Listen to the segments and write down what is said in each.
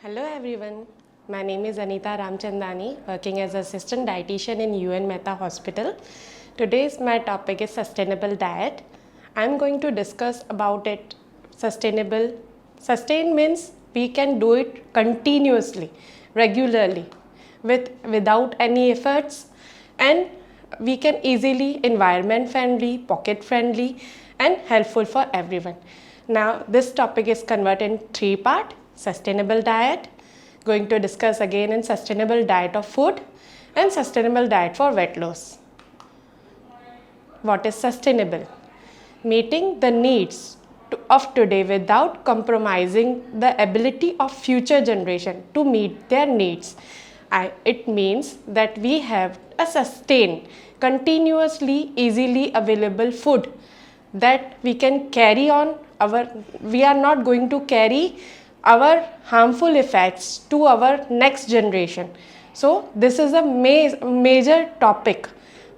Hello everyone, my name is Anita Ramchandani, working as assistant dietitian in UNMICRC hospital. Today's my topic is sustainable diet. I'm going to discuss about it. Sustainable. Sustain means we can do it continuously, regularly, without any efforts, and we can easily environment friendly, pocket friendly, and helpful for everyone. Now this topic is converted in three parts: sustainable diet, going to discuss again in sustainable diet of food, and sustainable diet for weight loss. What is sustainable? Meeting the needs of today without compromising the ability of future generation to meet their needs. It means that we have a sustained, continuously, easily available food that we can carry on we are not going to carry our harmful effects to our next generation. So this is a major topic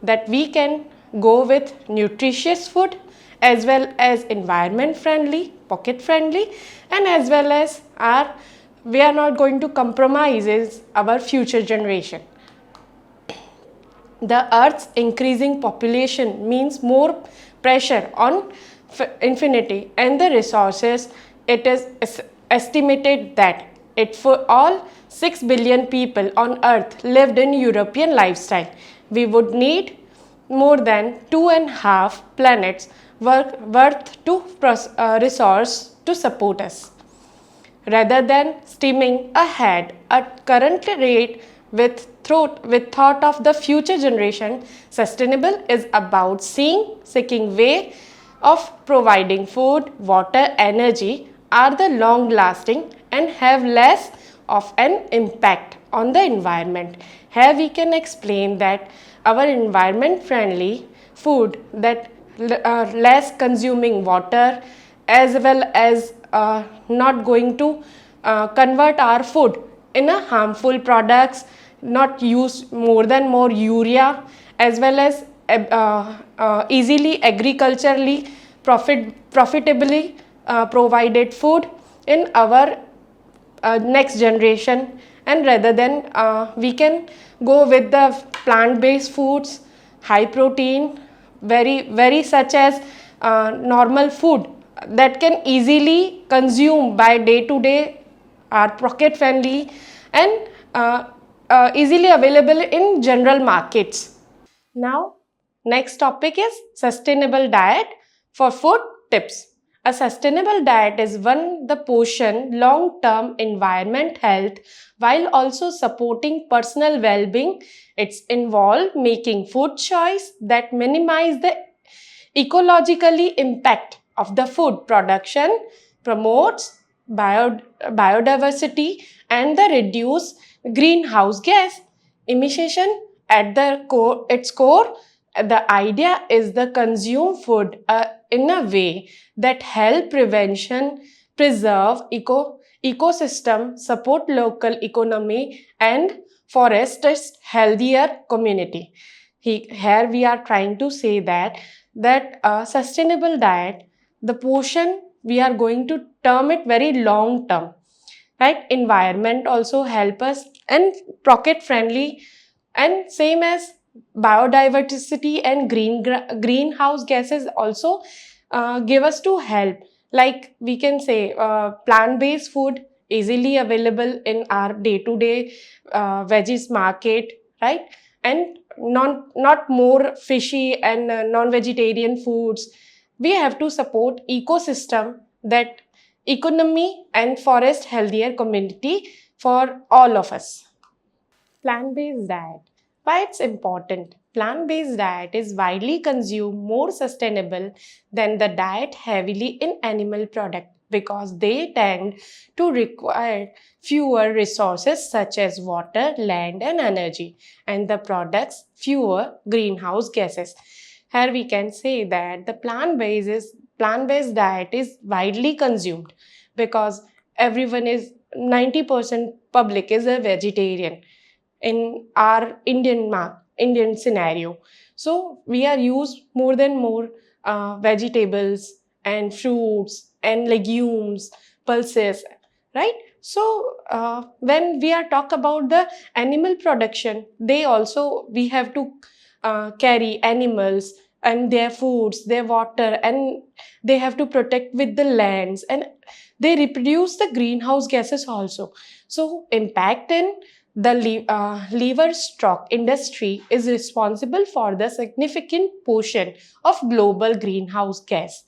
that we can go with nutritious food as well as environment friendly, pocket friendly, and as well as we are not going to compromise is our future generation. The Earth's increasing population means more pressure on infinity and the resources. It is estimated that for all 6 billion people on Earth lived in European lifestyle, we would need more than 2.5 planets worth to resource to support us. Rather than steaming ahead at current rate with thought of the future generation, sustainable is about seeking way of providing food, water, energy are the long lasting and have less of an impact on the environment. Here we can explain that our environment friendly food that less consuming water, as well as not going to convert our food in a harmful products, not use more urea, as well as easily agriculturally profitably provided food in our next generation. And rather than we can go with the plant-based foods, high protein, very such as normal food that can easily consume by day to day, are pocket friendly and easily available in general markets. Now next topic is sustainable diet for food tips. A sustainable diet is one the portion long-term environment health while also supporting personal well-being. It's involved making food choice that minimize the ecologically impact of the food production, promotes biodiversity, and the reduce greenhouse gas emission. At its core, the idea is the consume food in a way that help prevention, preserve ecosystem, support local economy, and forest healthier community. Here we are trying to say that sustainable diet, the portion we are going to term it very long term, right? Environment also help us and pocket friendly, and same as biodiversity and greenhouse gases also give us to help. Like we can say plant-based food easily available in our day-to-day veggies market, right? And not more fishy and non-vegetarian foods. We have to support ecosystem, that economy and forest healthier community for all of us. Plant-based diet. Why it's important? Plant-based diet is widely consumed more sustainable than the diet heavily in animal product because they tend to require fewer resources such as water, land, and energy, and the products fewer greenhouse gases. Here we can say that the plant-based diet is widely consumed because everyone is 90% public is a vegetarian in our Indian scenario. So we are used more vegetables and fruits and legumes, pulses, right? So when we are talk about the animal production, we have to carry animals and their foods, their water, and they have to protect with the lands, and they reproduce the greenhouse gases also. So impact in the livestock industry is responsible for the significant portion of global greenhouse gas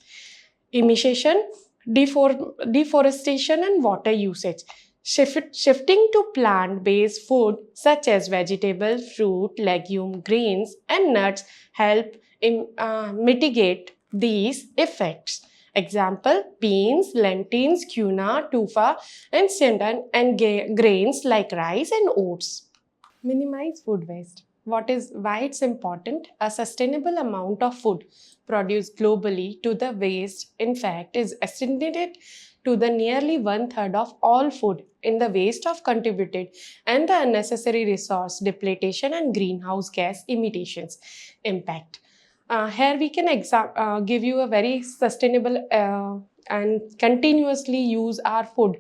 emission, deforestation, and water usage. Shifting to plant-based food such as vegetable, fruit, legume, grains, and nuts help mitigate these effects. Example: beans, lentils, quinoa, tufa, and sedum, and grains like rice and oats. Minimize food waste. Why it's important? A sustainable amount of food produced globally to the waste, in fact, is estimated to the nearly one-third of all food in the waste of contributed, and the unnecessary resource depletion and greenhouse gas emissions impact. Here we can give you a very sustainable and continuously use our food.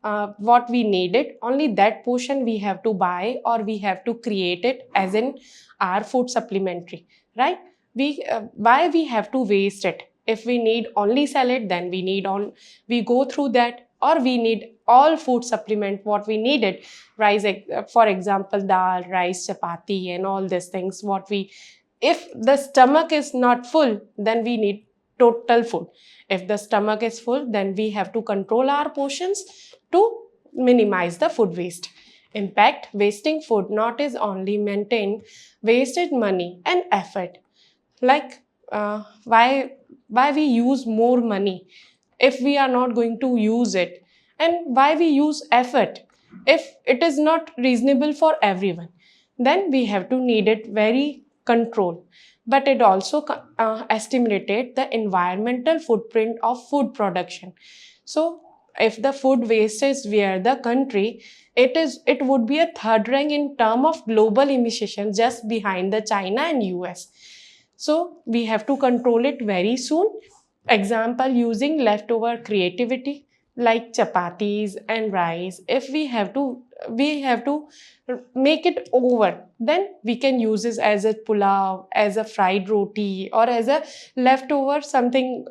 What we needed, only that portion we have to buy, or we have to create it as in our food supplementary, right? Why we have to waste it? If we need only salad, then we go through that, or we need all food supplement what we needed, rice, for example, dal, rice, chapati, and all these things. If the stomach is not full, then we need total food. If the stomach is full, then we have to control our portions to minimize the food waste. Impact: wasting food not is only maintained wasted money and effort. Like why we use more money if we are not going to use it, and why we use effort if it is not reasonable for everyone? Then we have to need it very control. But it also estimated the environmental footprint of food production. So if the food waste is where the country, it would be a third rank in term of global emissions, just behind the China and US. So we have to control it very soon. Example: using leftover creativity like chapatis and rice. If we have to make it over, then we can use this as a pulao, as a fried roti, or as a leftover something,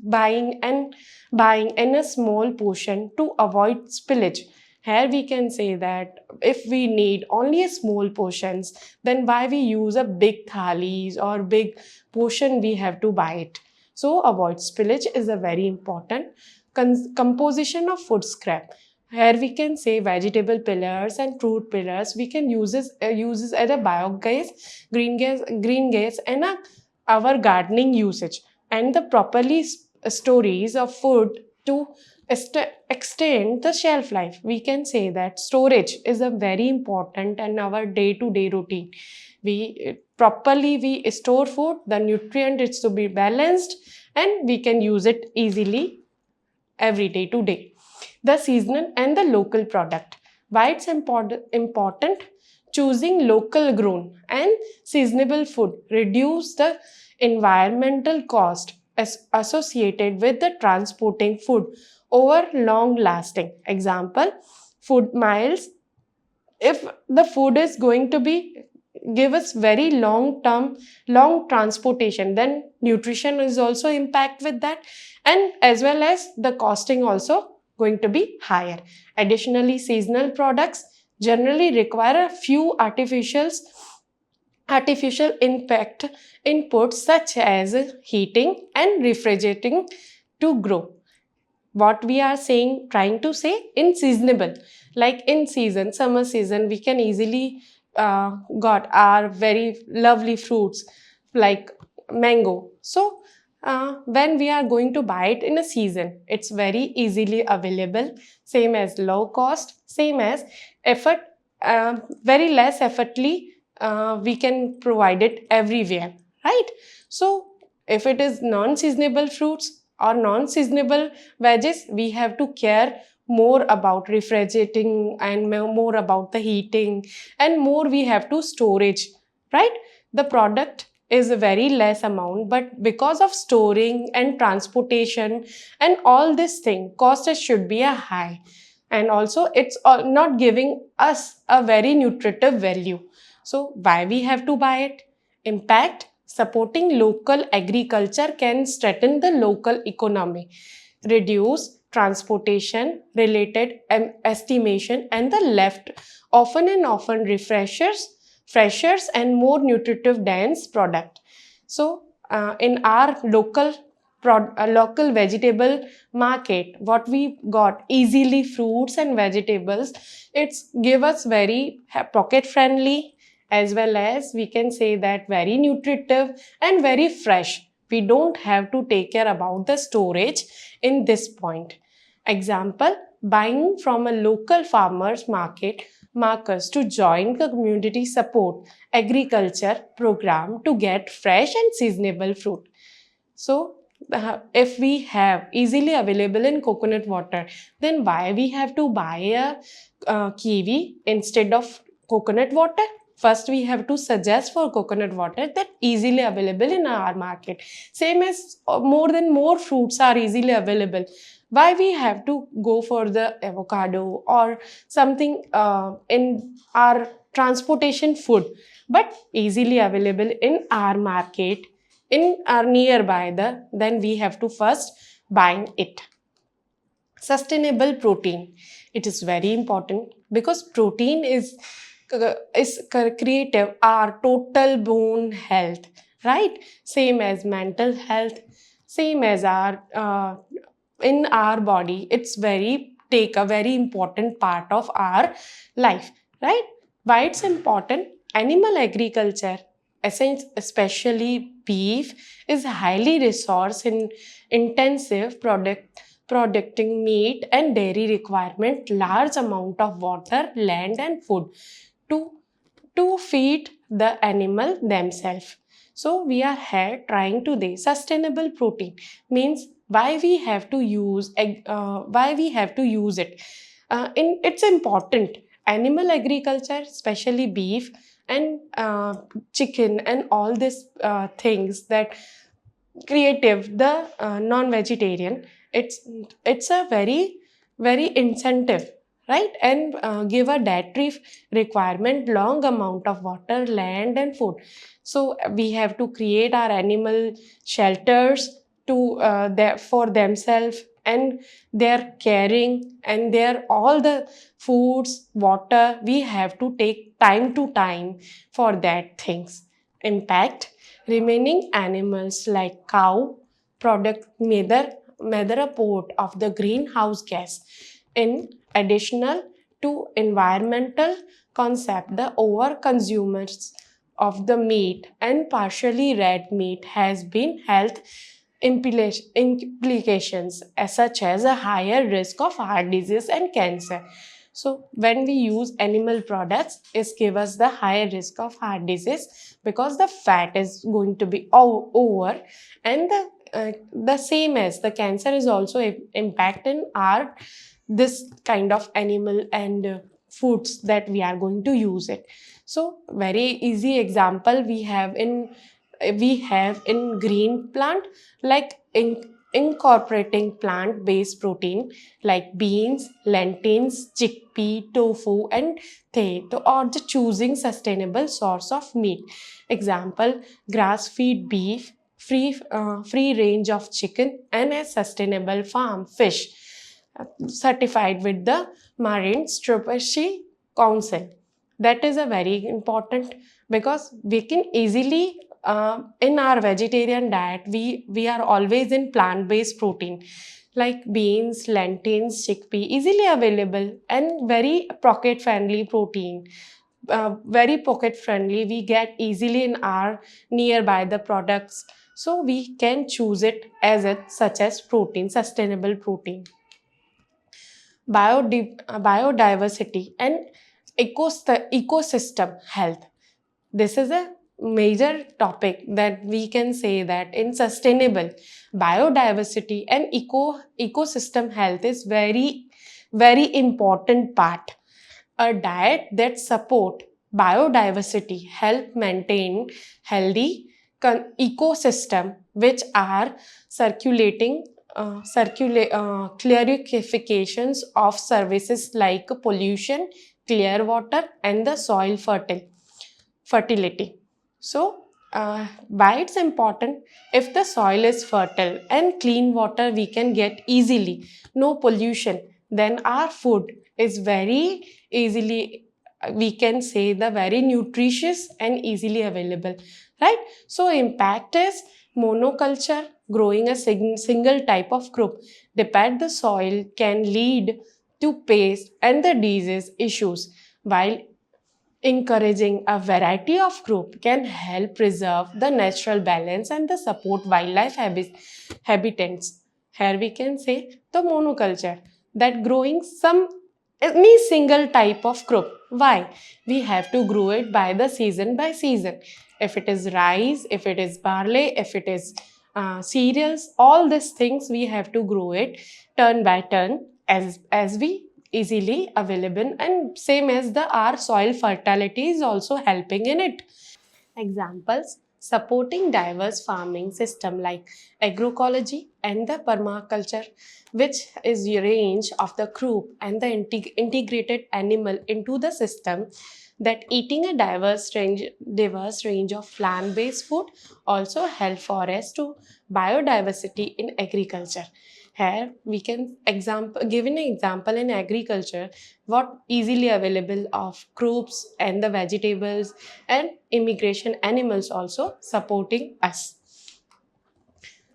buying in a small portion to avoid spillage. Here we can say that if we need only a small portions, then why we use a big thalis or big portion, we have to buy it. So avoid spillage is a very important. Composition of food scrap. Here we can say vegetable pillars and fruit pillars. We can use this as a biogas, green gas, and our gardening usage. And the properly storage of food to extend the shelf life. We can say that storage is a very important in our day-to-day routine. We store food, the nutrient is to be balanced, and we can use it easily every day to day. The seasonal and the local product. Why it's important? Choosing local grown and seasonable food reduce the environmental cost associated with the transporting food over long lasting. Example: food miles. If the food is going to be give us very long transportation, then nutrition is also impact with that, and as well as the costing also going to be higher. Additionally, seasonal products generally require a few artificial impact inputs such as heating and refrigerating to grow. What we are trying to say, in seasonable, like in season, summer season, we can easily got our very lovely fruits like mango. So when we are going to buy it in a season, it's very easily available, same as low cost, same as effort, very less effortly, we can provide it everywhere, right? So if it is non-seasonable fruits or non-seasonable veggies, we have to care more about refrigerating and more about the heating, and more we have to storage, right? The product is a very less amount, but because of storing and transportation and all this thing, cost should be a high. and also it's not giving us a very nutritive value. So why we have to buy it? Impact: supporting local agriculture can strengthen the local economy, reduce transportation related estimation, and the left often freshers and more nutritive dense product. So in our local vegetable market, what we got easily fruits and vegetables, it's give us very pocket friendly, as well as we can say that very nutritive and very fresh. We don't have to take care about the storage in this point. Example: buying from a local farmers markets to join the community support agriculture program to get fresh and seasonable fruit. So if we have easily available in coconut water, then why we have to buy a kiwi instead of coconut water? First we have to suggest for coconut water that easily available in our market. Same as more fruits are easily available. Why we have to go for the avocado or something in our transportation food, but easily available in our market, in our nearby, then we have to first buying it. Sustainable protein, it is very important because protein is creative our total bone health, right? Same as mental health, same as our in our body, it's very take a very important part of our life, right? Why it's important? Animal agriculture, especially beef, is highly resource intensive producing meat and dairy requirement large amount of water, land and food to feed the animal themselves. So we are here trying to do sustainable protein means why we have to use it. It's important. Animal agriculture, especially beef and chicken and all these things that creative the non-vegetarian, it's a very incentive, right? And give a dietary requirement long amount of water, land and food. So we have to create our animal shelters to for themselves, and their caring and their all the foods, water, we have to take time to time for that things. Impact: remaining animals like cow product mother a port of the greenhouse gas. In additional to environmental concept, the over consumers of the meat and partially red meat has been health implications such as a higher risk of heart disease and cancer. So when we use animal products, it gives us the higher risk of heart disease because the fat is going to be over, and the same as the cancer is also impact in our this kind of animal and foods that we are going to use it. So very easy example we have in green plant, like incorporating plant-based protein like beans, lentils, chickpea, tofu, and or the choosing sustainable source of meat. Example: grass-fed beef, free range of chicken, and a sustainable farm fish certified with the Marine Stewardship Council. That is a very important because we can easily in our vegetarian diet we are always in plant-based protein like beans, lentils, chickpea, easily available and very pocket friendly protein. Very pocket friendly, we get easily in our nearby the products, so we can choose it as such as protein, sustainable protein. Biodiversity and ecosystem health. This is a major topic that we can say that in sustainable biodiversity and ecosystem health is very important part. A diet that support biodiversity help maintain healthy ecosystem which are circulating clarifications of services like pollution, clear water, and the soil fertility. So, why it's important? If the soil is fertile and clean water we can get easily, no pollution, then our food is very easily, we can say, the very nutritious and easily available, right? So impact is monoculture, growing a single type of crop depend the soil can lead to pest and the disease issues, while encouraging a variety of crop can help preserve the natural balance and the support wildlife habitats. Here we can say the monoculture, that growing any single type of crop. Why? We have to grow it by season. If it is rice, if it is barley, if it is cereals, all these things we have to grow it turn by turn as we easily available, and same as the our soil fertility is also helping in it. Examples supporting diverse farming system like agroecology and the permaculture, which is the range of the crop and the integrated animal into the system, that eating a diverse range of plant-based food also help forest to biodiversity in agriculture. Here we can give an example in agriculture what easily available of crops and the vegetables and immigration animals also supporting us.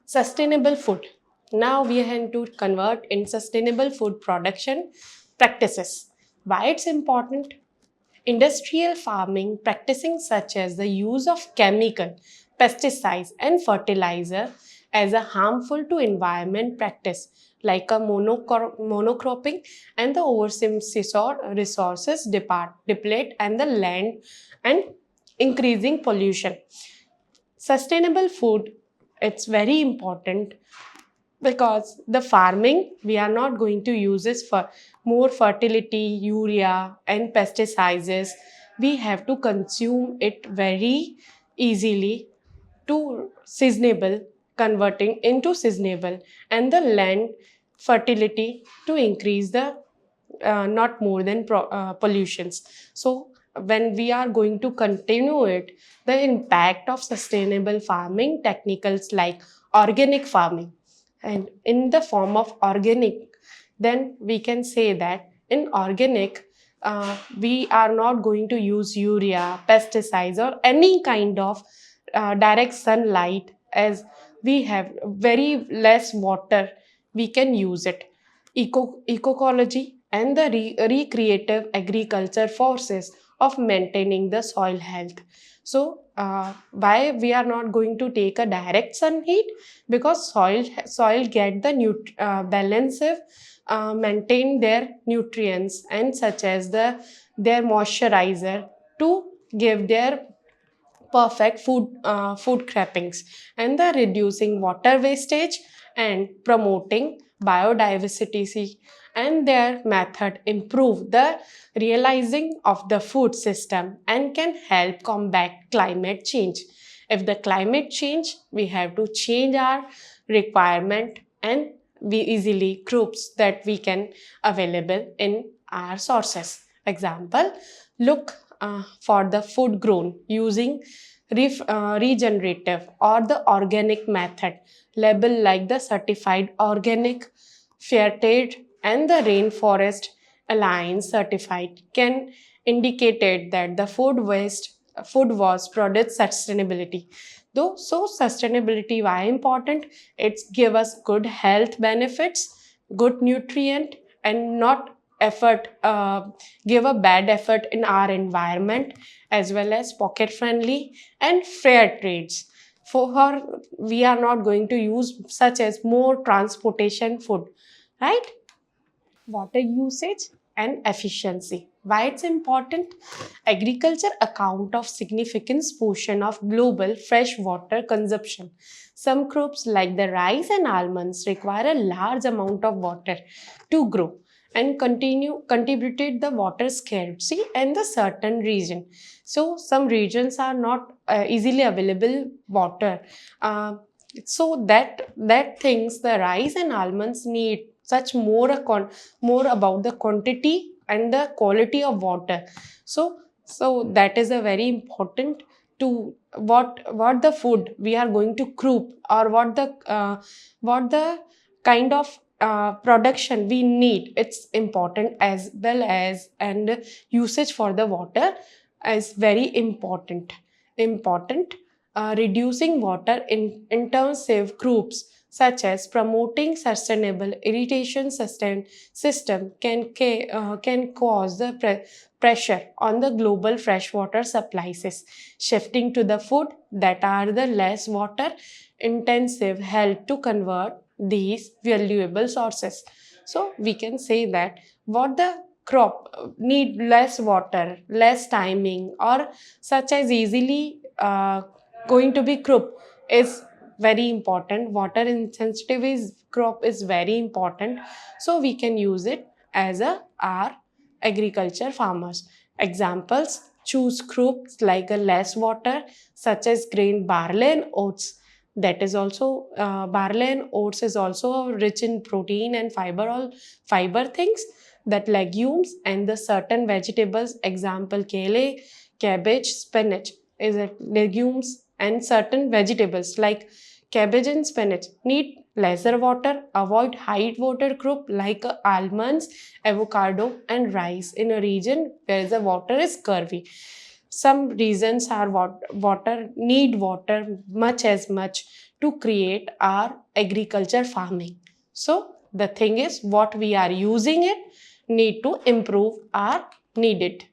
Sustainable food. Now we have to convert in sustainable food production practices. Why it's important? Industrial farming practicing such as the use of chemical, pesticides and fertilizer as a harmful to environment practice like a monocropping and the resources deplete and the land and increasing pollution. Sustainable food, it's very important because the farming we are not going to use this for more fertility, urea and pesticides. We have to consume it very easily to seasonable, converting into seasonable, and the land fertility to increase the not more than pollutions. So when we are going to continue it, the impact of sustainable farming technicals like organic farming, and in the form of organic, then we can say that in organic we are not going to use urea, pesticides or any kind of direct sunlight, as we have very less water, we can use it. Ecology and the recreative agriculture forces of maintaining the soil health. So why we are not going to take a direct sun heat? Because soil get the balance, maintain their nutrients and such as their moisturizer to give their perfect food croppings, and the reducing water wastage and promoting biodiversity, and their method improve the realizing of the food system and can help combat climate change. If the climate change, we have to change our requirement, and we easily groups that we can available in our sources. Example, look for the food grown using regenerative or the organic method, label like the certified organic, fair trade and the rainforest alliance certified, can indicate that the food was produced sustainability. Though so sustainability why important? It's give us good health benefits, good nutrient, and not effort give a bad effort in our environment, as well as pocket friendly and fair trades. For her, we are not going to use such as more transportation food, right? Water usage and efficiency. Why it's important? Agriculture account of significant portion of global fresh water consumption. Some crops like the rice and almonds require a large amount of water to grow and contributed the water scarcity in the certain region. So some regions are not easily available water. So that things the rice and almonds need such more about the quantity and the quality of water. So that is a very important to what the food we are going to cook, or what the kind of production we need. It's important, as well as, and usage for the water is very important. Reducing water intensive crops, such as promoting sustainable irrigation system can cause the pressure on the global freshwater supplies. Shifting to the food that are the less water intensive help to convert these valuable sources. So we can say that what the crop need less water, less timing, or such as easily going to be crop is very important. Water insensitive is crop is very important, so we can use it as a our agriculture farmers. Examples: choose crops like a less water, such as grain barley and oats. That is also barley and oats is also rich in protein and fiber things. That legumes and the certain vegetables, example kale, cabbage, spinach, is it legumes, and certain vegetables like cabbage and spinach need lesser water. Avoid high water crop like almonds, avocado, and rice in a region where the water is curvy. Some reasons are water need water much to create our agriculture farming. So the thing is, what we are using it need to improve our needed.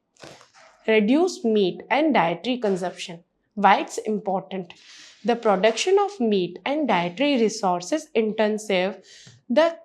Reduce meat and dietary consumption. Why it's important? The production of meat and dietary resources intensive, the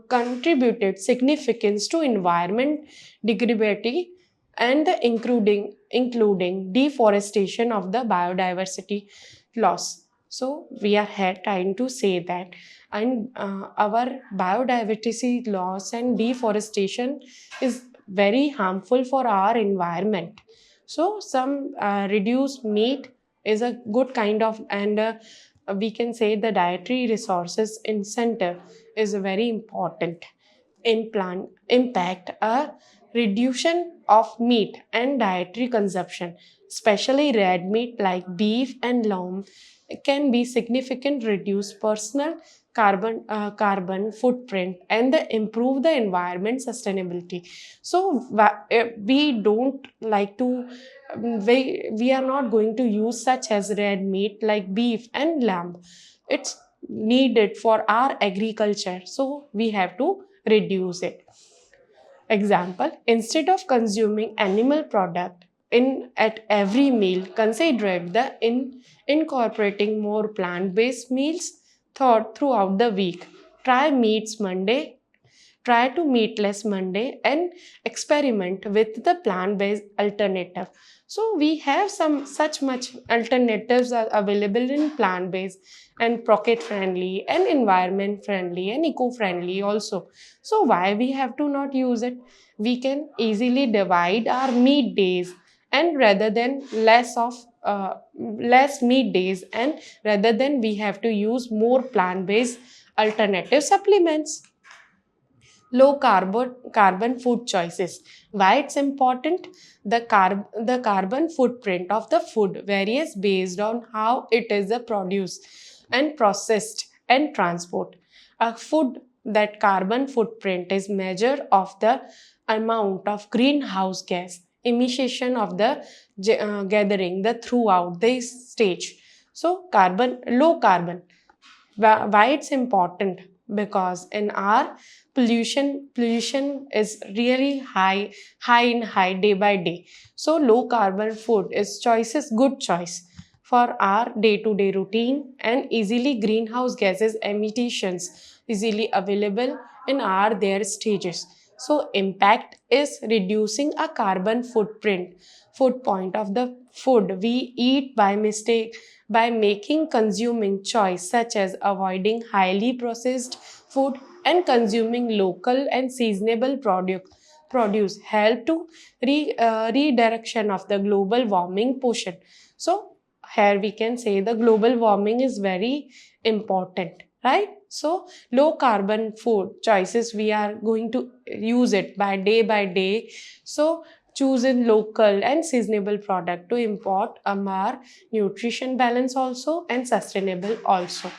contributed significance to environment degradability, and the including deforestation of the biodiversity loss. So we are here trying to say that, and our biodiversity loss and deforestation is very harmful for our environment. So some reduced meat is a good kind of, and we can say the dietary resources incentive is very important in plant impact. A reduction of meat and dietary consumption, especially red meat like beef and lamb, can be significant reduce personal carbon footprint and improve the environment sustainability. So we don't like to we are not going to use such as red meat like beef and lamb. It's needed for our agriculture, so we have to reduce it. Example: instead of consuming animal product in at every meal, consider the incorporating more plant-based meals throughout the week. Try meats Monday, try to meatless Monday, and experiment with the plant-based alternative. So we have some such much alternatives are available in plant-based and pocket friendly and environment friendly and eco-friendly also. So why we have to not use it? We can easily divide our meat days, and rather than less meat days, and rather than we have to use more plant-based alternative supplements. Low carbon food choices. Why it's important? The carbon footprint of the food varies based on how it is produced and processed and transport. A food that carbon footprint is measure of the amount of greenhouse gas emission of the gathering the throughout the stage. So low carbon. Why it's important? Because in our pollution is really high day by day. So low carbon food is good choice for our day-to-day routine, and easily greenhouse gases emissions easily available in our their stages. So impact is reducing a carbon footprint of the food we eat by mistake, by making consuming choice such as avoiding highly processed food and consuming local and seasonable produce help to redirection of the global warming portion. So here we can say the global warming is very important, right? So low carbon food choices, we are going to use it by day. So choose in local and seasonable product to import our nutrition balance also and sustainable also.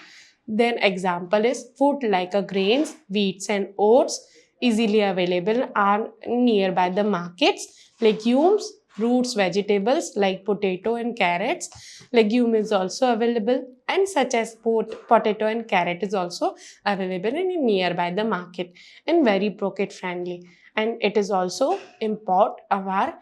Then example is food like a grains, wheats and oats easily available are nearby the markets. Legumes, roots, vegetables like potato and carrots. Legume is also available, and such as potato and carrot is also available in nearby the market and very pocket friendly. And it is also import our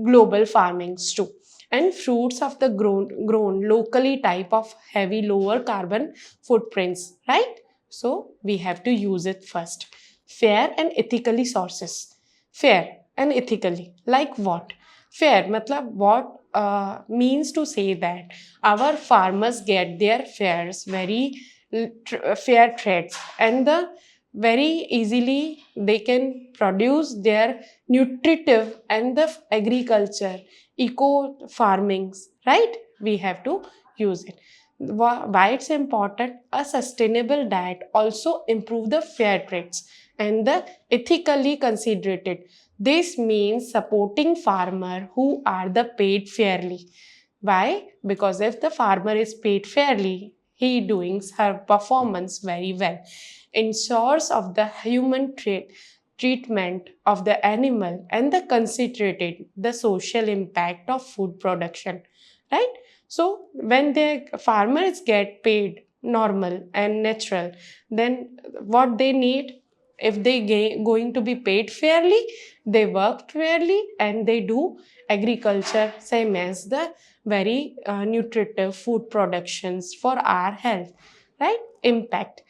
global farmings too. And fruits of the grown locally type of heavy lower carbon footprints, right? So we have to use it first. Fair and ethically sources. Fair and ethically, like what? Fair matlab what means to say that our farmers get their fares very fair trades, and the very easily they can produce their nutritive and the agriculture eco farmings, right? We have to use it. Why it's important? A sustainable diet also improve the fair trades and the ethically considered. This means supporting farmer who are the paid fairly. Why? Because if the farmer is paid fairly, he doing her performance very well, ensures of the human treatment of the animal and the concentrated the social impact of food production, right? So when the farmers get paid normal and natural, then what they need, if they going to be paid fairly, they work fairly and they do agriculture same as the very nutritive food productions for our health, right? Impact.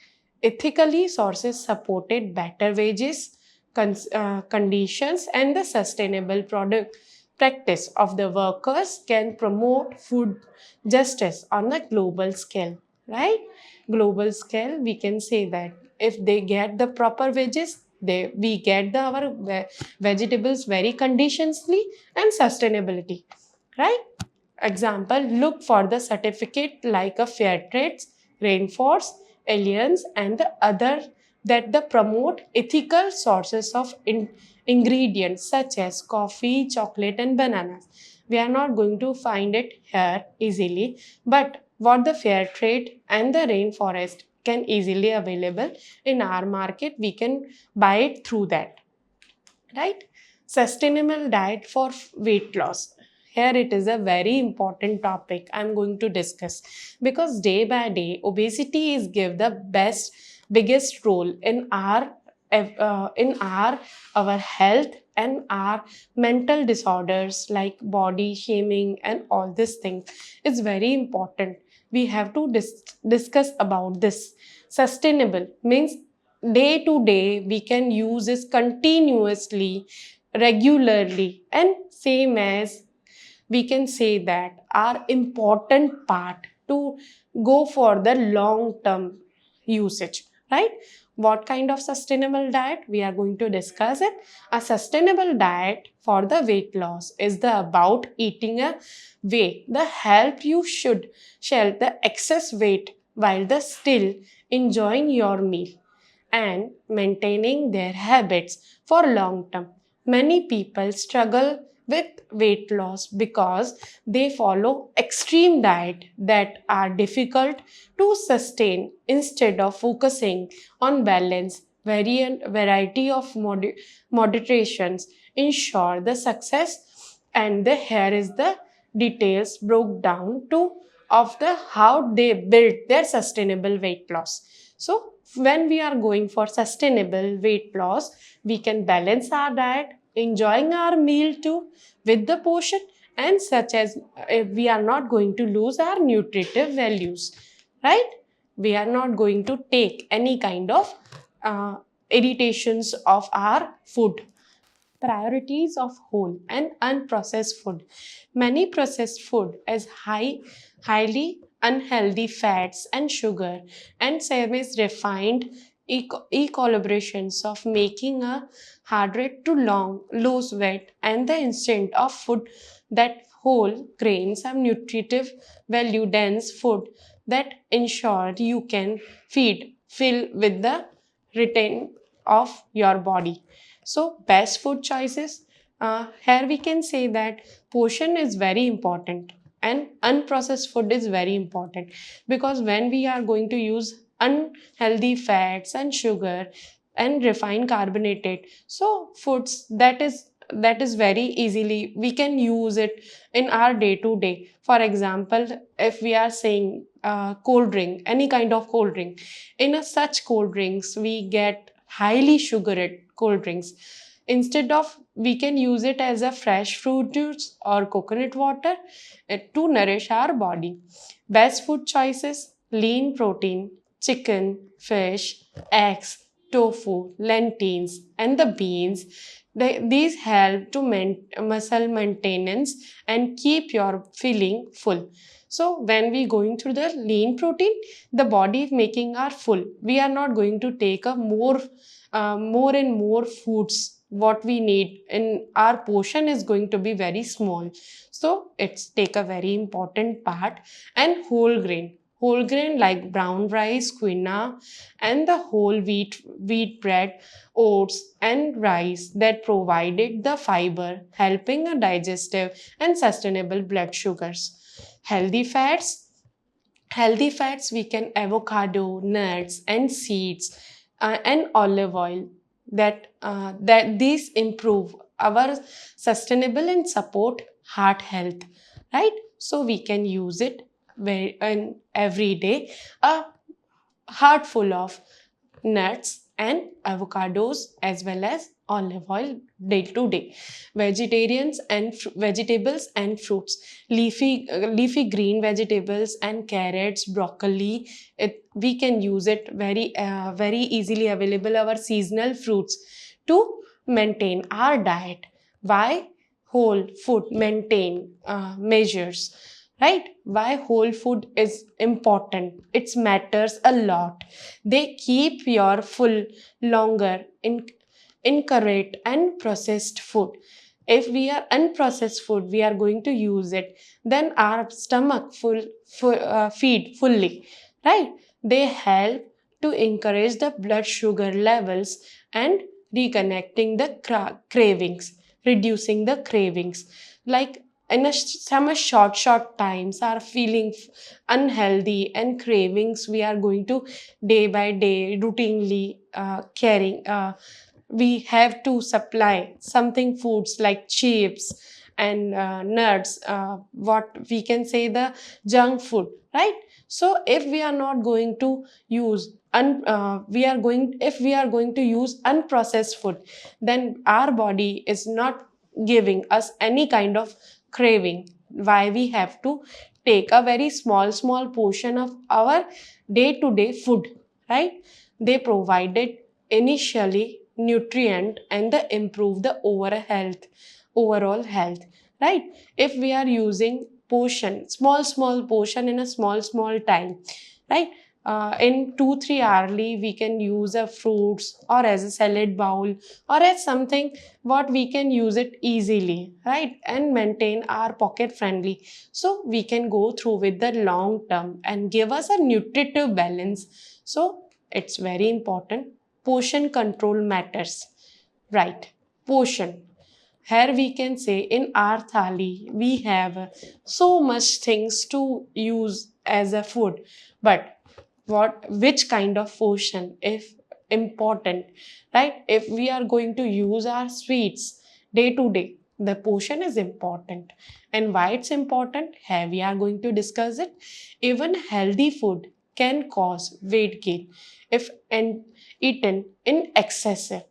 Ethically sources supported better wages, conditions and the sustainable product practice of the workers can promote food justice on a global scale, right? Global scale, we can say that if they get the proper wages, we get our vegetables very conditionally and sustainability, right? Example, look for the certificate like a fair trades, rainforest, alliance and the other that the promote ethical sources of ingredients such as coffee, chocolate and bananas. We are not going to find it here easily, but what the fair trade and the rainforest can easily available in our market, we can buy it through that, right? Sustainable diet for weight loss. Here it is a very important topic I'm going to discuss, because day by day obesity is give the biggest role in our health and our mental disorders like body shaming and all these things. It's very important. We have to discuss about this. Sustainable means day to day we can use this continuously, regularly, and same as we can say that are important part to go for the long term usage, right? What kind of sustainable diet we are going to discuss it? A sustainable diet for the weight loss is the about eating a way the help you should shed the excess weight while the still enjoying your meal and maintaining their habits for long term. Many people struggle with weight loss because they follow extreme diet that are difficult to sustain instead of focusing on balance, variety of moderations ensure the success. And here is the details broke down to of the how they build their sustainable weight loss. So when we are going for sustainable weight loss, we can balance our diet, enjoying our meal too with the portion, and such as we are not going to lose our nutritive values, right? We are not going to take any kind of irritations of our food. Priorities of whole and unprocessed food. Many processed food as highly unhealthy fats and sugar and same as refined collaborations of making a harder to long lose weight and the instant of food that whole grains have nutritive value dense food that ensure you can fill with the retain of your body. So best food choices, here we can say that portion is very important and unprocessed food is very important, because when we are going to use unhealthy fats and sugar and refined carbonated so foods, that is very easily we can use it in our day to day. For example, if we are saying cold drink, any kind of cold drink, in such cold drinks we get highly sugared cold drinks. Instead of, we can use it as a fresh fruit juice or coconut water to nourish our body. Best food choices: lean protein, chicken, fish, eggs, tofu, lentils, and the beans. These help to muscle maintenance and keep your feeling full. So when we going through the lean protein, the body making our full. We are not going to take a more and more foods what we need, and our portion is going to be very small. So it's take a very important part. And whole grain like brown rice, quinoa, and the whole wheat bread, oats, and rice that provided the fiber, helping a digestive and sustainable blood sugars. Healthy fats healthy fats we can avocado, nuts, and seeds, and olive oil, that these improve our sustainable and support heart health, right? So we can use it very in every day. A heart full of nuts and avocados as well as olive oil day to day. Vegetables and fruits, leafy green vegetables and carrots, broccoli, we can use it very easily available our seasonal fruits to maintain our diet. Why whole food maintain measures, right? Why whole food is important? It matters a lot. They keep your full longer in incorrect and processed food. If we are unprocessed food, we are going to use it, then our stomach feed fully, right? They help to encourage the blood sugar levels and reconnecting the cravings, reducing the cravings. Like in some short times are feeling unhealthy and cravings, we are going to day by day routinely carrying we have to supply something foods like chips and nuts, what we can say the junk food, right? So if we are not going to use if we are going to use unprocessed food, then our body is not giving us any kind of craving. Why we have to take a very small portion of our day to day food, right? They provided initially nutrient and the improve the overall health, right? If we are using portion, small portion in a small time, right? In 2-3 hourly we can use a fruits or as a salad bowl or as something what we can use it easily, right? And maintain our pocket friendly, so we can go through with the long term and give us a nutritive balance. So it's very important. Portion control matters, right? Portion, here we can say in our thali we have so much things to use as a food, but which kind of portion if important, right? If we are going to use our sweets day to day, the portion is important. And why it's important, here we are going to discuss it. Even healthy food can cause weight gain if eaten in excessive,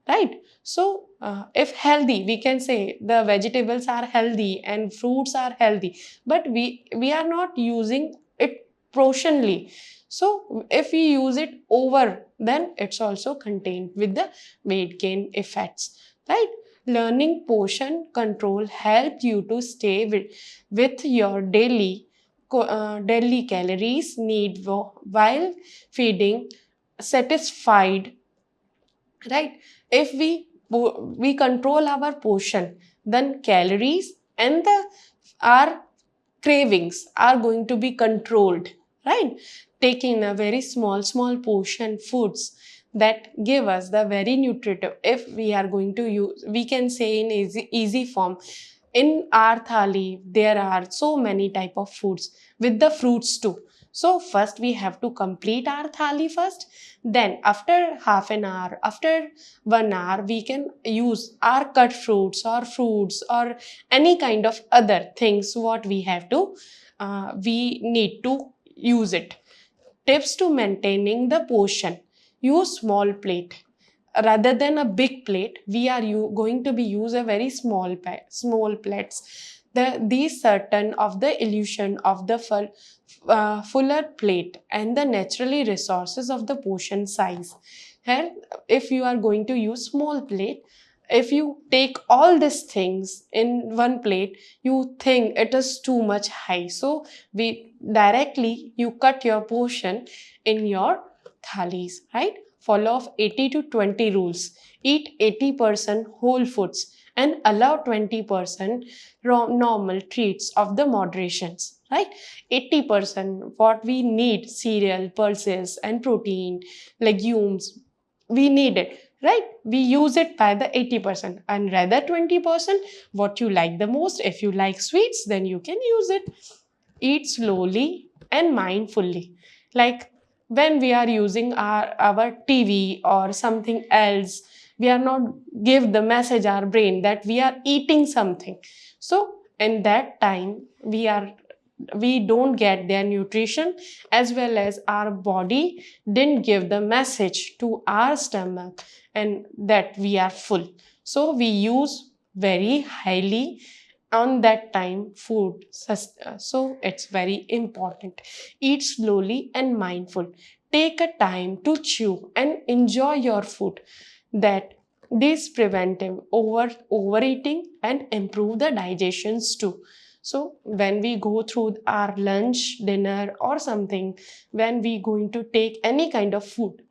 right? So if healthy, we can say the vegetables are healthy and fruits are healthy, but we are not using it portionally. So if we use it over, then it's also contained with the weight gain effects, right? Learning portion control help you to stay with your daily calories need while feeding satisfied, right? If we control our portion, then calories and the our cravings are going to be controlled, right? Taking a very small portion foods that give us the very nutritive, if we are going to use, we can say in easy form, in our thali there are so many type of foods with the fruits too. So first we have to complete our thali first, then after half an hour, after 1 hour, we can use our cut fruits or fruits or any kind of other things what we have to we need to use it. Tips to maintaining the portion: use small plate rather than a big plate. We are going to be use a very small plates. These certain of the illusion of the fuller plate and the naturally resources of the portion size. Here, if you are going to use small plate, if you take all these things in one plate, you think it is too much high. So we directly you cut your portion in your thalis, right? Follow of 80 to 20 rules. Eat 80% whole foods and allow 20% normal treats of the moderations, right? 80% what we need: cereal, pulses and protein, legumes, we need it, right? We use it by the 80%, and rather 20% what you like the most. If you like sweets, then you can use it. Eat slowly and mindfully. Like when we are using our TV or something else, we are not give the message our brain that we are eating something. So in that time we don't get their nutrition, as well as our body didn't give the message to our stomach and that we are full. So we use very highly on that time food. So it's very important. Eat slowly and mindful. Take a time to chew and enjoy your food. That this preventive overeating and improve the digestions too. So when we go through our lunch, dinner or something, when we going to take any kind of food,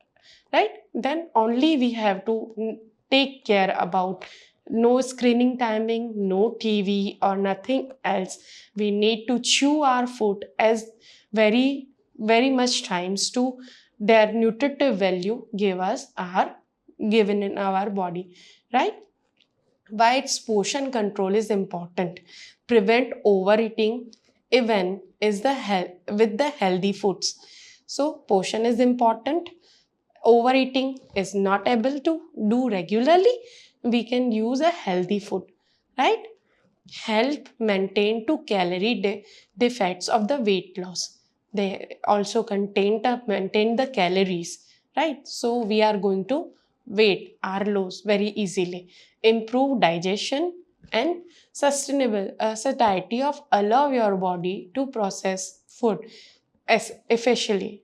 right, then only we have to take care about no screening timing, no TV or nothing else. We need to chew our food as very much times to their nutritive value give us are given in our body, right? Why its portion control is important: prevent overeating even is the with the healthy foods. So portion is important. Overeating is not able to do regularly, we can use a healthy food, right? Help maintain to calorie defects of the weight loss. They also maintain the calories, right? So we are going to weight our loss very easily. Improve digestion and sustainable satiety of allow your body to process food as efficiently,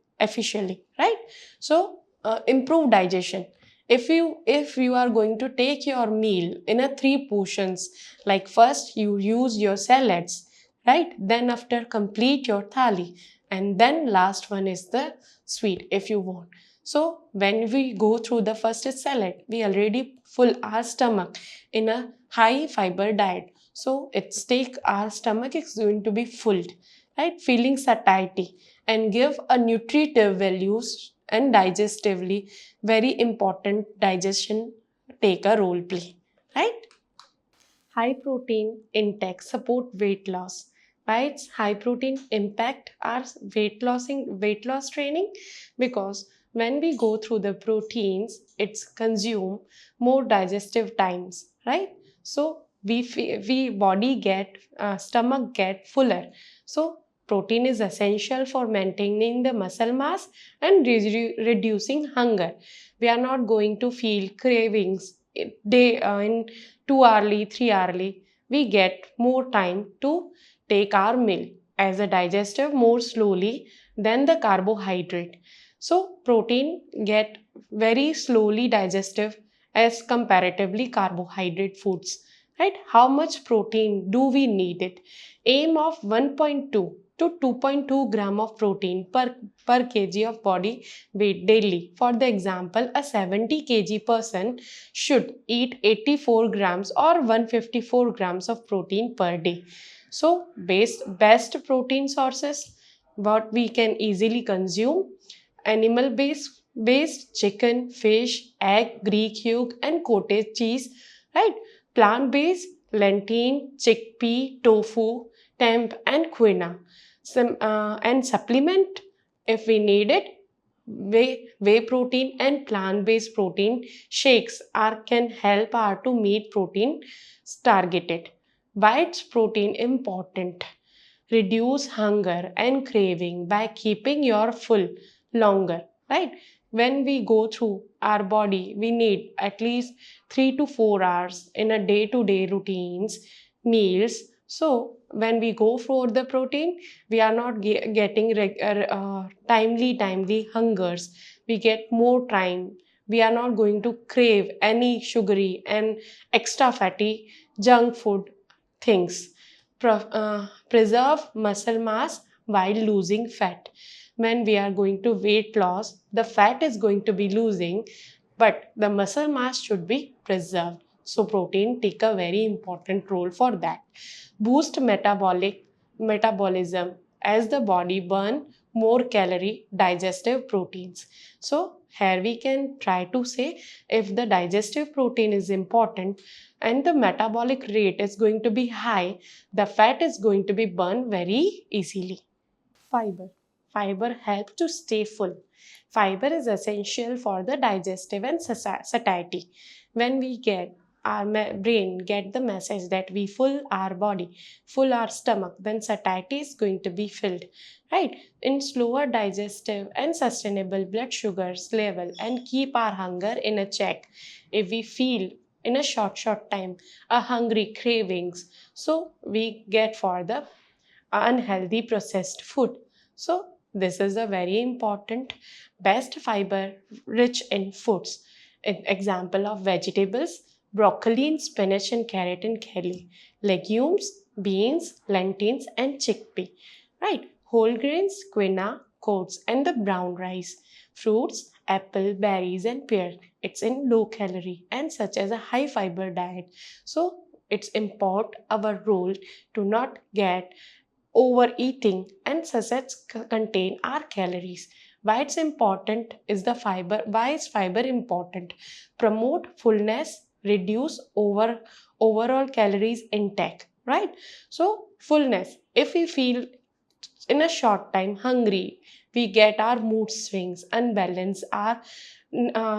right? So improve digestion. If you are going to take your meal in a 3 portions, like first you use your salads, right? Then after complete your thali, and then last one is the sweet if you want. So when we go through the first is salad, we already full our stomach in a high fiber diet. So it's take our stomach is going to be full, right? Feeling satiety and give a nutritive values and digestively very important digestion take a role play, right? High protein intake support weight loss. Why it's high protein impact our weight loss training? Because when we go through the proteins, it's consume more digestive times, right? So we body get stomach get fuller. So protein is essential for maintaining the muscle mass and reducing hunger. We are not going to feel cravings in 2 hourly, 3 hourly. We get more time to take our meal as a digestive more slowly than the carbohydrate. So protein get very slowly digestive as comparatively carbohydrate foods, right? How much protein do we need it? Aim of 1.2 to 2.2 gram of protein per kg of body weight daily. For the example, a 70 kg person should eat 84 grams or 154 grams of protein per day. So best protein sources what we can easily consume: animal based chicken, fish, egg, Greek yolk, and cottage cheese, right? Plant based lentil, chickpea, tofu, temp, and quinoa. And supplement if we need it. Whey protein and plant-based protein shakes can help our to meet protein targeted. Why is protein important? Reduce hunger and craving by keeping your full longer, right? When we go through our body, we need at least 3 to 4 hours in a day to day routines meals. So when we go for the protein, we are not getting timely hungers. We get more time. We are not going to crave any sugary and extra fatty junk food things. Preserve muscle mass while losing fat. When we are going to weight loss, the fat is going to be losing, but the muscle mass should be preserved. So protein take a very important role for that. Boost metabolism as the body burn more calorie digestive proteins. So here we can try to say if the digestive protein is important and the metabolic rate is going to be high, the fat is going to be burned very easily. Fiber. Fiber helps to stay full. Fiber is essential for the digestive and satiety. When we get our brain get the message that we full our body, full our stomach, then satiety is going to be filled, right? In slower digestive and sustainable blood sugars level and keep our hunger in a check. If we feel in a short time a hungry cravings, so we get for the unhealthy processed food. So this is a very important best fiber rich in foods. An example of vegetables: broccoli and spinach and carrot and kale, legumes, beans, lentils and chickpea, right? Whole grains, quinoa, oats and the brown rice. Fruits, apple, berries and pear. It's in low calorie and such as a high fiber diet. So it's important our role to not get overeating and such contain our calories. Why it's important is the fiber. Why is fiber important? Promote fullness, reduce overall calories intake, right? So fullness, if we feel in a short time hungry, we get our mood swings, unbalance our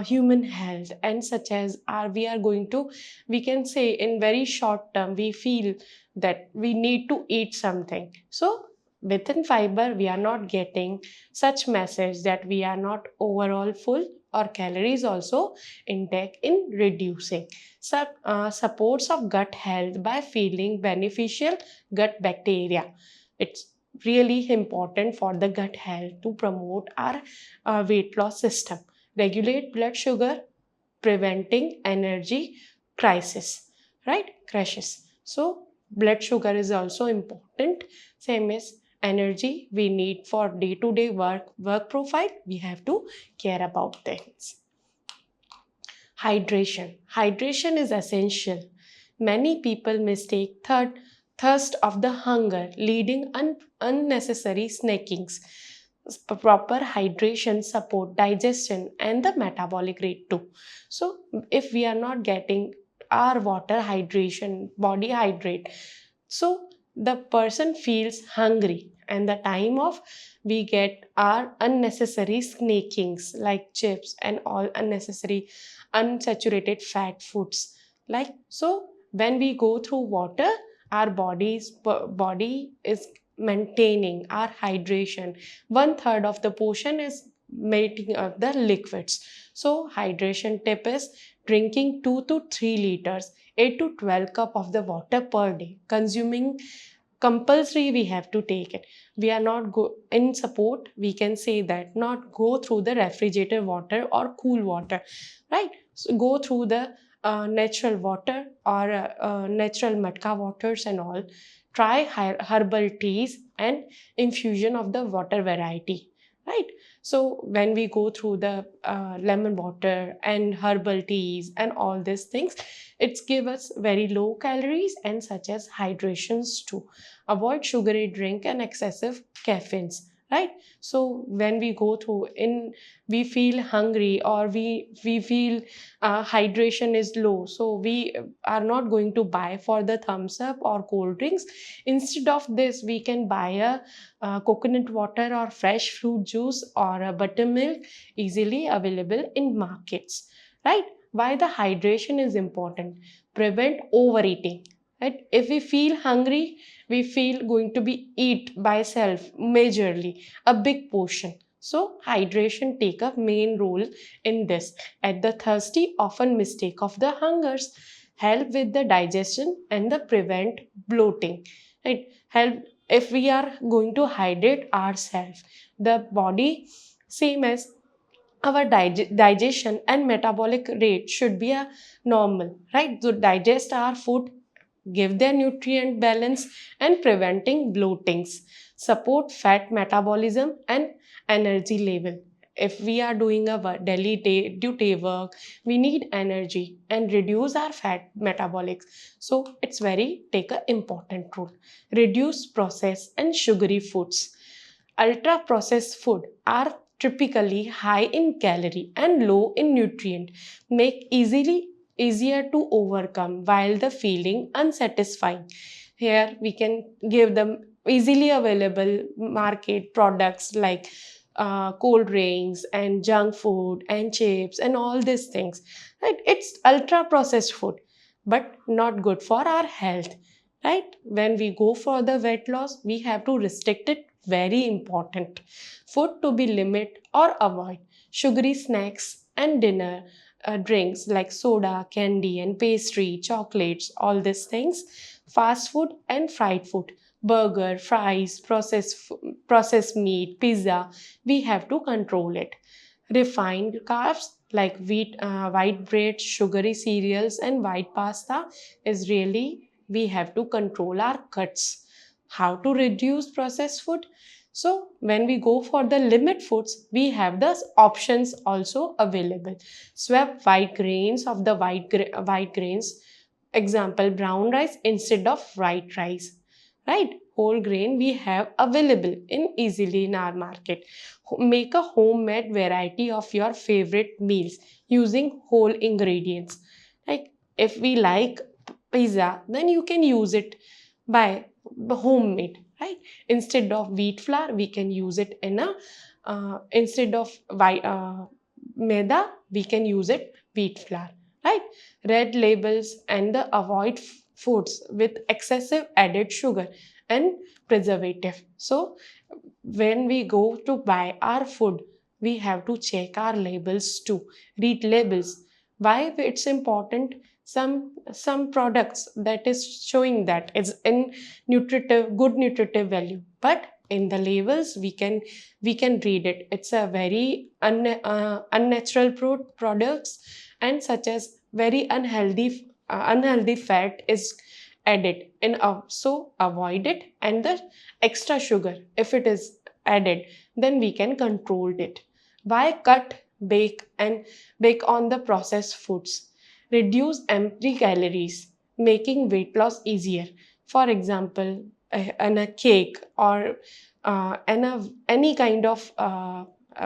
human health, and such as we are going to, we can say in very short term we feel that we need to eat something. So within fiber we are not getting such message that we are not overall full or calories also intake in reducing. Supports of gut health by feeding beneficial gut bacteria. It's really important for the gut health to promote our weight loss system. Regulate blood sugar, preventing energy crisis, right? Crashes. So blood sugar is also important. Same as energy we need for day-to-day work profile. We have to care about things. Hydration. Hydration is essential. Many people mistake thirst of the hunger, leading unnecessary snackings. Proper hydration support digestion and the metabolic rate too. So if we are not getting our water hydration, body hydrate, so the person feels hungry, and the time of we get our unnecessary snackings like chips and all unnecessary unsaturated fat foods. Like so when we go through water, our body is maintaining our hydration. One third of the portion is making up the liquids. So hydration tip is drinking 2 to 3 liters, 8 to 12 cup of the water per day. Consuming compulsory, we have to take it. We are not in support, we can say that not go through the refrigerated water or cool water, right? So go through the natural water or natural matka waters and all. Try herbal teas and infusion of the water variety. right? So when we go through the lemon water and herbal teas and all these things, it's give us very low calories and such as hydrations too. Avoid sugary drink and excessive caffeines, right? So when we go through in, we feel hungry or we feel hydration is low, so we are not going to buy for the thumbs up or cold drinks. Instead of this, we can buy a coconut water or fresh fruit juice or a buttermilk, easily available in markets, right? Why the hydration is important? Prevent overeating, right? If we feel hungry, we feel going to be eat by self majorly a big portion. So hydration take a main role in this. At the thirsty often mistake of the hungers, help with the digestion and the prevent bloating, right? Help if we are going to hydrate ourselves, the body, same as our digestion and metabolic rate should be a normal, right? To digest our food, give their nutrient balance and preventing bloatings, support fat metabolism and energy level. If we are doing a daily duty work, we need energy and reduce our fat metabolics. So it's very take a important role. Reduce processed and sugary foods. Ultra processed food are typically high in calorie and low in nutrient, make easier to overcome while the feeling unsatisfying. Here we can give them easily available market products like cold drinks and junk food and chips and all these things. Right? It's ultra processed food, but not good for our health. Right? When we go for the weight loss, we have to restrict it. Very important. Food to be limit or avoid sugary snacks and dinner drinks like soda, candy, and pastry, chocolates, all these things. Fast food and fried food, burger, fries, processed meat, pizza. We have to control it. Refined carbs like white bread, sugary cereals, and white pasta is really we have to control our cuts. How to reduce processed food? So when we go for the limit foods, we have the options also available. Swap white grains of the white grains. Example, brown rice instead of white rice. Right? Whole grain we have available in easily in our market. Make a homemade variety of your favorite meals using whole ingredients. Like if we like pizza, then you can use it by homemade, right? Instead of wheat flour, we can use it in a instead of maida, we can use it wheat flour, right? Red labels and the avoid foods with excessive added sugar and preservative. So when we go to buy our food, we have to check our labels too, read labels. Why it's important? Some products that is showing that it's in nutritive good nutritive value, but in the labels we can read it. It's a very unnatural products, and such as very unhealthy fat is added in, so avoid it. And the extra sugar, if it is added, then we can control it. Why cut bake on the processed foods? Reduce empty calories, making weight loss easier. For example, in a cake or any kind of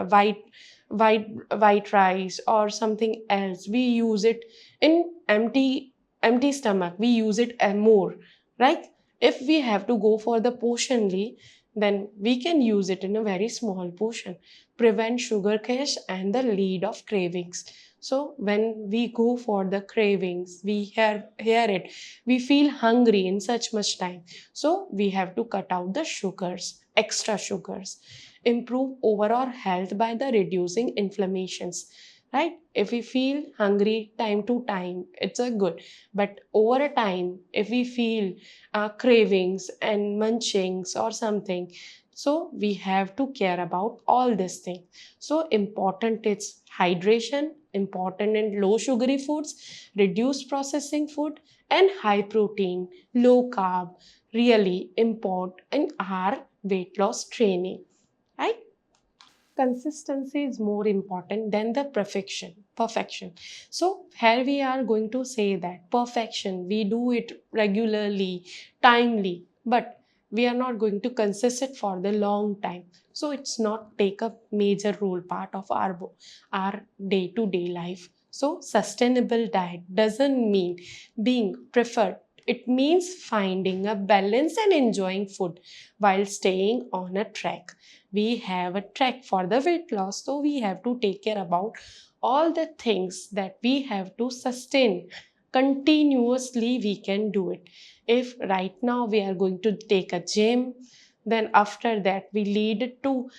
white white rice or something else, we use it in empty stomach, we use it more, right? If we have to go for the portionly, then we can use it in a very small portion. Prevent sugar crash and the lead of cravings. So when we go for the cravings, we hear it, we feel hungry in such much time. So we have to cut out the sugars, extra sugars. Improve overall health by the reducing inflammations. Right? If we feel hungry time to time, it's a good. But over a time, if we feel cravings and munchings or something, so we have to care about all these things. So important is hydration, important in low sugary foods, reduce processing food, and high protein, low carb, really important in our weight loss training, right? consistency is more important than the perfection. So here we are going to say that perfection, we do it regularly, timely, but we are not going to consist it for the long time. So it's not take a major role part of our day-to-day life. So sustainable diet doesn't mean being preferred. It means finding a balance and enjoying food while staying on a track. We have a track for the weight loss, so we have to take care about all the things that we have to sustain continuously. We can do it. If right now we are going to take a gym, then after that we lead to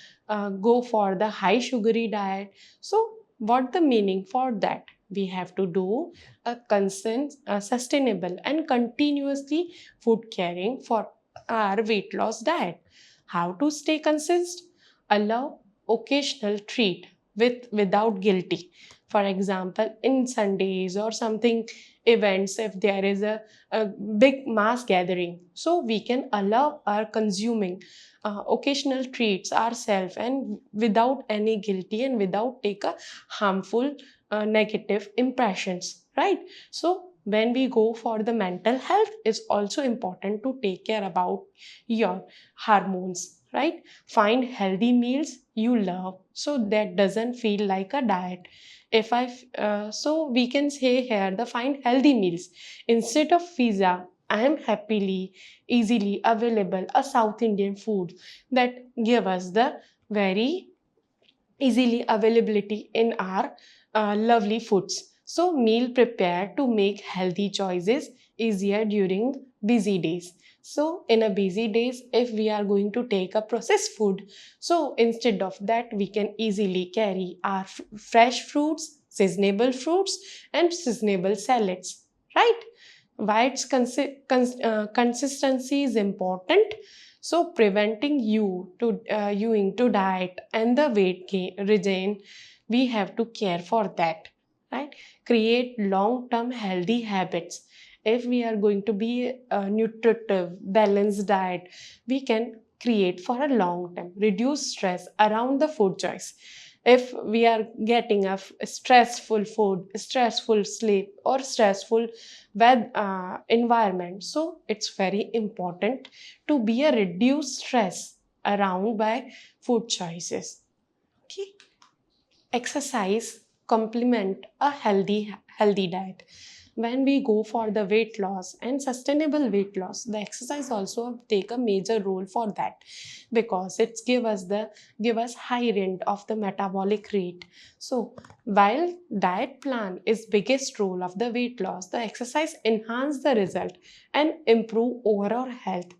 go for the high sugary diet. So what the meaning for that? We have to do a constant, sustainable and continuously food caring for our weight loss diet. How to stay consistent? Allow occasional treat without guilty. For example, in Sundays or something events, if there is a big mass gathering, so we can allow our consuming occasional treats ourselves and without any guilty and without take a harmful negative impressions, right? So when we go for the mental health, it's also important to take care about your hormones, right? Find healthy meals you love, so that doesn't feel like a diet. If I so we can say here the find healthy meals instead of pizza. I am happily easily available a South Indian food that give us the very easily availability in our lovely foods. So meal prepare to make healthy choices easier during busy days. So in a busy days, if we are going to take a processed food, so instead of that, we can easily carry our fresh fruits, seasonable fruits, and seasonable salads, right? Why its consistency is important? So preventing you into diet and the weight gain regain, we have to care for that, right? Create long term healthy habits. If we are going to be a nutritive balanced diet, we can create for a long time, reduce stress around the food choice. If we are getting a stressful food, stressful sleep, or stressful environment, so it's very important to be a reduced stress around by food choices. Okay. Exercise complement a healthy diet. When we go for the weight loss and sustainable weight loss, the exercise also take a major role for that, because it's give us high rate of the metabolic rate. So while diet plan is biggest role of the weight loss, the exercise enhance the result and improve overall health.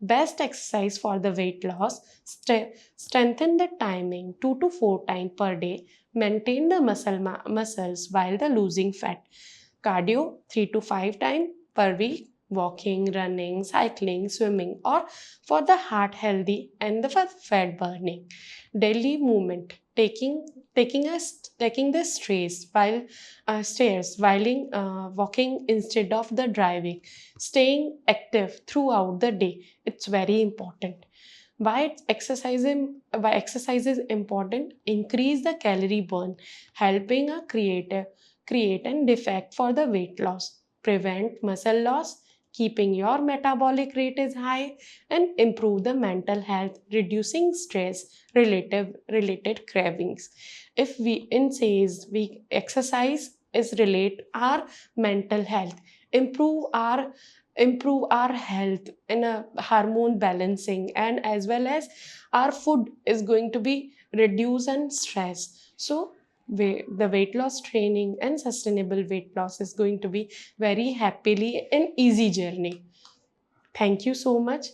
Best exercise for the weight loss: strengthen the timing 2 to 4 times per day, maintain the muscles while the losing fat. Cardio 3 to 5 times per week, walking, running, cycling, swimming, or for the heart healthy and the fat burning. Daily movement, taking the stairs while walking instead of the driving, staying active throughout the day. It's very important. Why exercise is important? Increase the calorie burn, helping a create an defect for the weight loss, prevent muscle loss, keeping your metabolic rate is high, and improve the mental health, reducing stress related cravings. If we in says we exercise is relate our mental health, improve our health in a hormone balancing, and as well as our food is going to be reduce and stress. So the weight loss training and sustainable weight loss is going to be very happily an easy journey. Thank you so much.